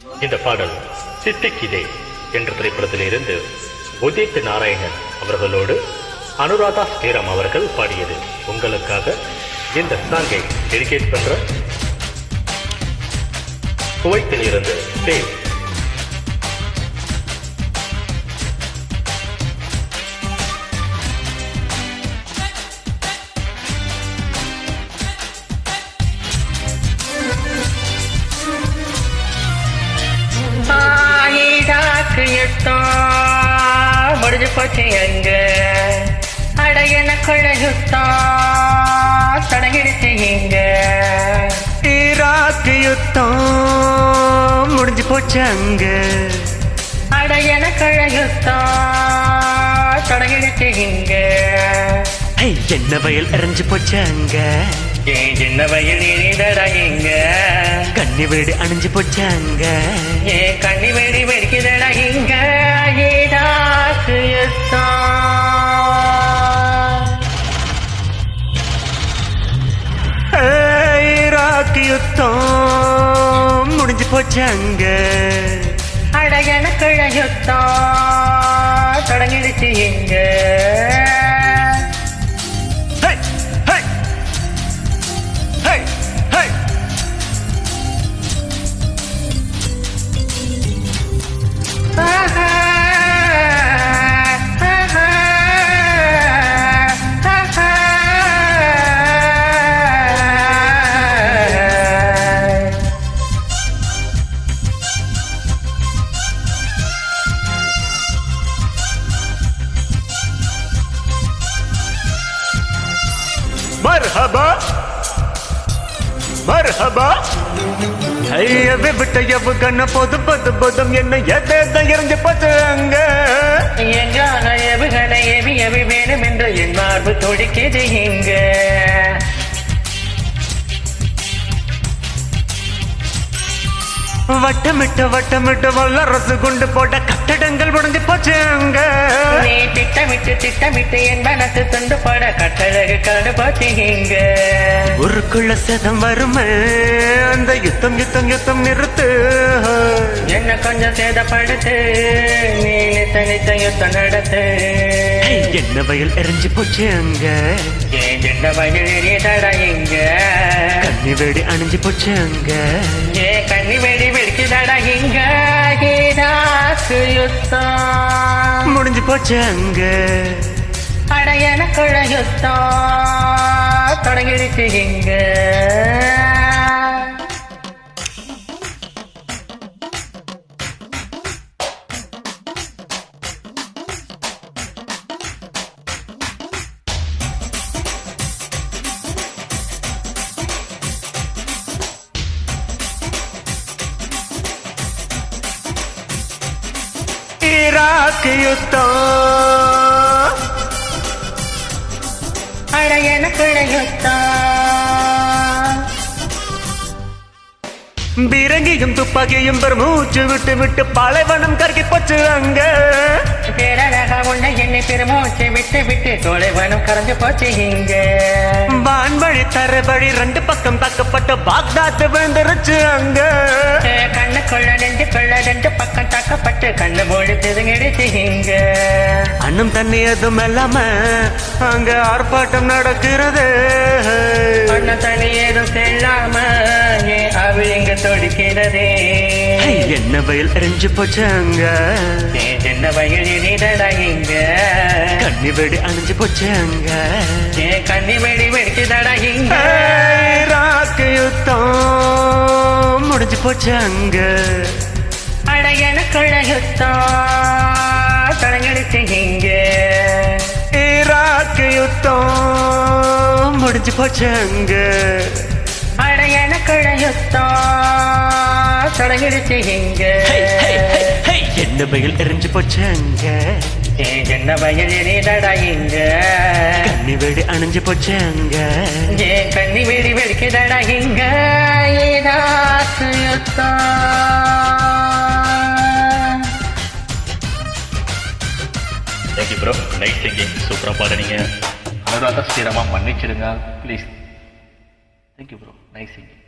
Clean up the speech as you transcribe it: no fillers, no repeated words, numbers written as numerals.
இந்த பாடல் சித்திக்கிதே என்ற திரைப்படத்தில் இருந்து உதித் நாராயணன் அவர்களோடு அனுராதா ஸ்ரீராம் அவர்கள் பாடியது. உங்களுக்காக இந்த சாங்கை டெடிகேட் பண்ற குவைத்தில் இருந்து தேவ். முடிஞ்சு போச்சு எங்க அடையன குழையுத்தா தொடங்கிடுச்சு இங்க. ஈராக்கு யுத்தம் முடிஞ்சு போச்சு அங்க அடையன குழையுத்தா தொடங்கிடுச்சு இங்க. என்ன வயல் எறிஞ்சு போச்சு அங்க சின்ன வயல் நீதடா இங்க. கண்ணி வீடு அணிஞ்சு போச்சு அங்க கண்ணி வேடி வெடிக்குதடா இங்க. ஈராக்கு யுத்தம் முடிஞ்சு போச்சு அங்க அடையன குழையுத்தா தொடங்கிடுச்சு இங்க. மர்ஹபா மர்ஹபா ஐயவே விட்ட எவு கண்ண போது பது பதம் என்ன எதை இறங்கி போச்சு அங்க. எங்கான எவுகளை எவி எவி வேணும் என்று என் மார்பு துடிக்குது இங்க. வட்டமிட்டு வல்லரசு கொண்டு போட்ட கட்டடங்கள் உடைஞ்சு போச்சு அங்க. நீ திட்டமிட்டு என் மனசு துண்டு போட கட்டழகு கண்டு போச்சு இங்க. ஊருக்குள்ள சேதம் வருமே அந்த யுத்தம் நிறுத்து. என்ன கொஞ்சம் சேதப்படுத்து நீ நித்த யுத்தம் நடத்து. என்ன வயல் எரிஞ்சு போச்சு அங்க சின்ன வயல் எரியதடா இங்க. கண்ணி வேடி அணிஞ்சு போச்சு அங்க கண்ணி வேடி வெடிக்குதடா இங்க. ஈராக்கு யுத்தம் முடிஞ்சு போச்சு அங்க அடையன குழையுத்தம் தொடங்கிடுச்சு இங்க. ஈராக்கு யுத்தம் அடையன குழையுத்தம் பீரங்கியும் துப்பாக்கியும் பெருமூச்சு விட்டு பாலைவனம் கருகி போச்சு அங்க. பேரழக உன்னை என்னை பெருமூச்சு விட்டு தொலைவனம் கரைஞ்சு போச்சு இங்க. வான்வழி தரவழி ரெண்டு பக்கம் தாக்கப்பட்ட பாக்தாத் விழுந்துருச்சு அங்க. கண்ணுக்குள்ள நெஞ்சுக்குள்ள ரெண்டு பக்கம் தாக்கப்பட்டு கண்ணு மூடி திருங்கிடுச்சு இங்க. அண்ணும் தண்ணி எதுவும் இல்லாம அங்க ஆர்ப்பாட்டம் நடக்கிறது. அண்ணன் தண்ணி ஏதும் செல்லாம அவள் இங்க தொடுக்கிறது. என்ன வயல் எரிஞ்சு போச்சு அங்க சின்ன வயல் நீதடா இங்க. கண்ணி வெடி அணிஞ்சு போச்சு அங்க கண்ணி வெடி வெடிக்குதடா இங்க. ஈராக்கு யுத்தம் முடிஞ்சு போச்சு அங்க அடையன குழையுத்தம் தொடங்கிடுச்சு இங்க. ஈராக்கு யுத்தம் முடிஞ்சு போச்சு அங்க அடையன குழையுத்தம் தொடங்கிடுச்சு இங்க. என்ன வயல் எரிஞ்சு போச்சு அங்க சின்ன வயல் எரியதடா இங்க. கண்ணி வெடி அணிஞ்சு போச்சு அங்க கண்ணி வெடி வெடிக்குதடா இங்க. ஈராக்கு யுத்தம். Thank you bro. நைட் சிங்கிங் சூப்பராக பாடுனீங்க. அனுராதா ஸ்ரீராமா மன்னிச்சிடுங்க please. Thank you bro. Nice singing.